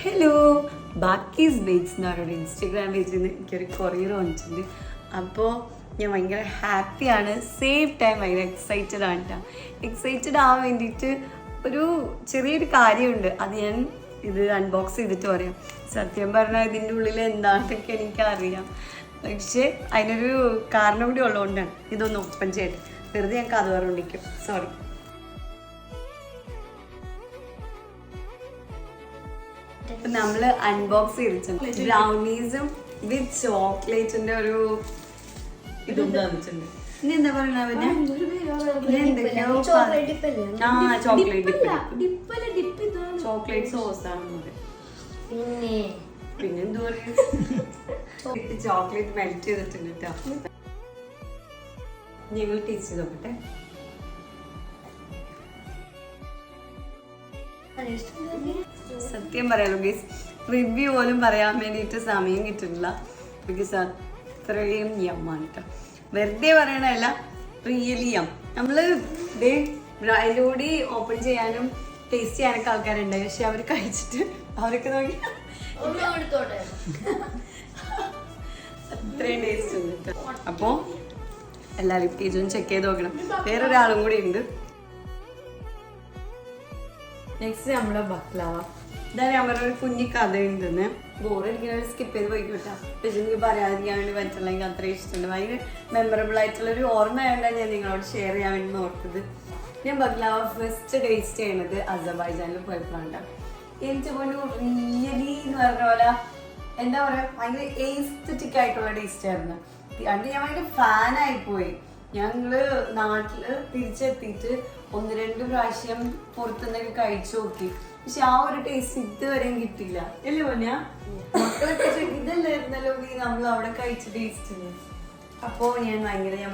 Hello, ബാക്കീസ് bakes എന്ന് പറയുന്നത് Instagram പേജിൽ നിന്ന് എനിക്കൊരു കൊറിയർ വന്നിട്ടുണ്ട്. അപ്പോൾ ഞാൻ ഭയങ്കര ഹാപ്പിയാണ്, സെയിം ടൈം ഭയങ്കര എക്സൈറ്റഡ് ആണ് കേട്ടോ. എക്സൈറ്റഡ് ആവാൻ വേണ്ടിയിട്ട് ഒരു ചെറിയൊരു കാര്യമുണ്ട്, അത് ഞാൻ ഇത് അൺബോക്സ് ചെയ്തിട്ട് പറയാം. സത്യം പറഞ്ഞാൽ ഇതിൻ്റെ ഉള്ളിൽ എന്താണെന്നൊക്കെ എനിക്കറിയാം, പക്ഷേ അതിനൊരു കാരണം കൂടി ഉള്ളതുകൊണ്ടാണ് ഇതൊന്ന് ഓപ്പൺ ചെയ്ത് വെറുതെ ഞാൻ കഥ പറഞ്ഞിരിക്കും. സോറി. നമ്മള് അൺബോക്സ് ചെയ്തിട്ടുണ്ട് ബ്രൗണീസും വിത്ത് ചോക്ലേറ്റിന്റെ ഒരു ഇതും തന്നിട്ടുണ്ട്. ഇനി എന്താ പറയുക ചോക്ലേറ്റ് സോസ് ആണെന്ന് പിന്നെ എന്താ പറയാ ചോക്ലേറ്റ് മെൽറ്റ് ചെയ്തിട്ടുണ്ട് കേട്ടോ. ഞങ്ങൾ ടേസ്റ്റ് ചെയ്ത് നോക്കട്ടെ. സത്യം പറയാലോ ഗൈസ്, റിവ്യൂ പോലും പറയാൻ വേണ്ടിയിട്ട് സമയം കിട്ടുന്നില്ല. ബിക്കോസ് അത്രയും യമ്മാണ് കേട്ടോ. വെറുതെ പറയണല്ല, റിയലി യം. നമ്മള് അതിൻ്റെ കൂടി ഓപ്പൺ ചെയ്യാനും ടേസ്റ്റ് ചെയ്യാനൊക്കെ ആൾക്കാരുണ്ടായി, പക്ഷെ അവർ കഴിച്ചിട്ട് അവരൊക്കെ നോക്കി അത്രയും ടേസ്റ്റ് ഉണ്ട് കേട്ടോ. അപ്പോൾ എല്ലാവരും പേജും ചെക്ക് ചെയ്ത് നോക്കണം. വേറൊരാളും കൂടി ഉണ്ട്. നെക്സ്റ്റ് നമ്മുടെ ബക്ലാവ. ഇതാണ് നമ്മുടെ ഒരു കുഞ്ഞി കഥയുണ്ടെന്ന് ബോറടിക്കുന്ന സ്കിപ്പ് ചെയ്ത് പോയി കിട്ടാം. പക്ഷെ എനിക്ക് പറയാതിരിക്കാൻ വേണ്ടി പറ്റില്ല, എനിക്ക് അത്രയും ഇഷ്ടമുണ്ട്. ഭയങ്കര മെമ്മറബിൾ ആയിട്ടുള്ളൊരു ഓർമ്മയായിട്ടാണ് ഞാൻ നിങ്ങളോട് ഷെയർ ചെയ്യാൻ വേണ്ടി നോക്കുന്നത്. ഞാൻ ബക്ലാവ ഫസ്റ്റ് ടേസ്റ്റ് ചെയ്യണത് അസർബൈജാനിൽ പോയപ്പോഴാണ്. എനിക്ക് പോലും റിയലി എന്ന് പറഞ്ഞ പോലെ എന്താ പറയുക, ഭയങ്കര എസ്തെറ്റിക് ആയിട്ടുള്ള ടേസ്റ്റ് ആയിരുന്നു. അത് ഞാൻ ഭയങ്കര ഫാനായിപ്പോയി. ഞങ്ങള് നാട്ടില് തിരിച്ചെത്തിയിട്ട് 1-2 പ്രാവശ്യം പുറത്തുനിന്നൊക്കെ കഴിച്ചു നോക്കി, പക്ഷെ ആ ഒരു ടേസ്റ്റ് ഇതുവരെയും കിട്ടിയില്ല. അല്ലേ പറഞ്ഞ മക്കളൊക്കെ ഇതല്ലായിരുന്നല്ലോ നമ്മൾ അവിടെ കഴിച്ച ടേസ്റ്റ്. അപ്പോൾ ഞാൻ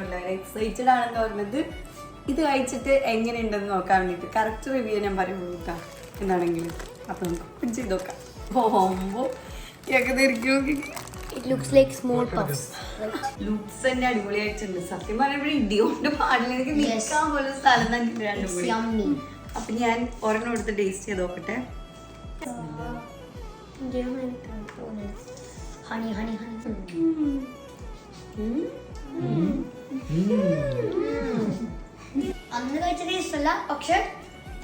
വളരെ എക്സൈറ്റഡ് ആണെന്ന് പറഞ്ഞത് ഇത് കഴിച്ചിട്ട് എങ്ങനെയുണ്ടെന്ന് നോക്കാൻ വേണ്ടിയിട്ട്. കറക്റ്റ് റിവ്യൂ ഞാൻ പറയുള്ളൂ കേട്ടോ എന്താണെങ്കിലും. അപ്പൊ നമുക്ക് ചെയ്ത് നോക്കാം. പോകുമ്പോ looks like small puffs. Looks തന്നെ അടിപൊളിയായിട്ടുണ്ട്. സത്യം പറയുമ്പോൾ ഇടിയോണ്ട് പാടില്ല, എനിക്ക് നിൽക്കാൻ പോലും സ്ഥലം തന്നെ. അപ്പൊ ഞാൻ ഒരെണ്ണം എടുത്ത് ടേസ്റ്റ് ചെയ്ത് നോക്കട്ടെ. അന്ന് കഴിച്ച ടേസ്റ്റ് അല്ല, പക്ഷെ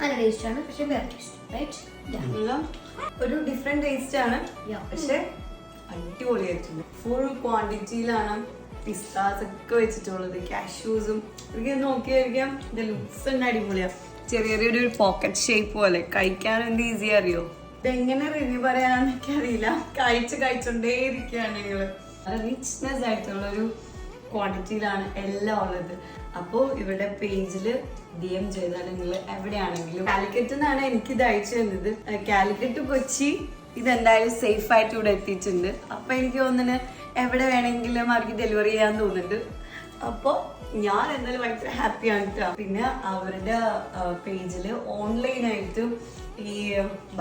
നല്ല ടേസ്റ്റ് ആണ്. പക്ഷെ വേറെ ടേസ്റ്റ് ഒരു ഡിഫറെന്റ് ടേസ്റ്റ് ആണ്, പക്ഷെ അടിപൊളിയായിട്ടുണ്ട്. ഫുൾ ക്വാണ്ടിറ്റിയിലാണ് പിസ്താസ് ഒക്കെ വെച്ചിട്ടുള്ളത്, കാഷ്യൂസും. എനിക്ക് നോക്കിയായിരിക്കാം ഇതിന്റെ ലുക്സ് തന്നെ അടിപൊളിയാണ്. ചെറിയൊരു പോക്കറ്റ് ഷേപ്പ് പോലെ, കഴിക്കാൻ എന്ത് ഈസി അറിയോ. ഇതെങ്ങനെ റിവ്യൂ പറയാന്നൊക്കെ അറിയില്ല, കഴിച്ചോണ്ടേ ഇരിക്കുകയാണ് ഞങ്ങള്. റിച്ച്നെസ് ആയിട്ടുള്ള ഒരു ക്വാണ്ടിറ്റിയിലാണ് എല്ലാം ഉള്ളത്. അപ്പോൾ ഇവിടെ പേജില് DM ചെയ്താൽ നിങ്ങൾ എവിടെയാണെങ്കിലും. കാലിക്കറ്റ് നിന്നാണ് എനിക്കിത് അയച്ചു തന്നത്. കാലിക്കറ്റ് കൊച്ചി ഇതെന്തായാലും സേഫ് ആയിട്ട് ഇവിടെ എത്തിയിട്ടുണ്ട്. അപ്പൊ എനിക്ക് തോന്നുന്നു എവിടെ വേണമെങ്കിലും അവർക്ക് ഡെലിവറി ചെയ്യാൻ തോന്നുന്നുണ്ട്. അപ്പോൾ ഞാൻ എന്തായാലും ഭയങ്കര ഹാപ്പിയാണ് കേട്ടോ. പിന്നെ അവരുടെ പേജിൽ ഓൺലൈനായിട്ടും ഈ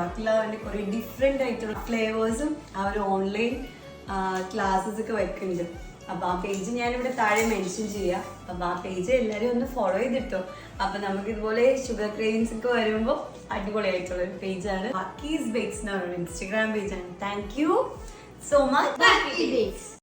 ബക്ലാവിന്റെ കുറെ ഡിഫറെന്റ് ആയിട്ടുള്ള ഫ്ലേവേഴ്സും അവർ ഓൺലൈൻ ക്ലാസ്സസ് ഒക്കെ വെക്കുന്നുണ്ട്. അപ്പൊ ആ പേജ് ഞാനിവിടെ താഴെ മെൻഷൻ ചെയ്യാം. അപ്പൊ ആ പേജ് എല്ലാവരും ഒന്ന് ഫോളോ ചെയ്തിട്ടോ. അപ്പൊ നമുക്ക് ഇതുപോലെ ഷുഗർ ക്രേവിങ്സ് ഒക്കെ വരുമ്പോൾ അടിപൊളിയായിട്ടുള്ള ഒരു പേജാണ് ബാക്കീസ് ബേക്സ് എന്ന് പറയുന്ന ഇൻസ്റ്റഗ്രാം പേജാണ്. Thank you so much.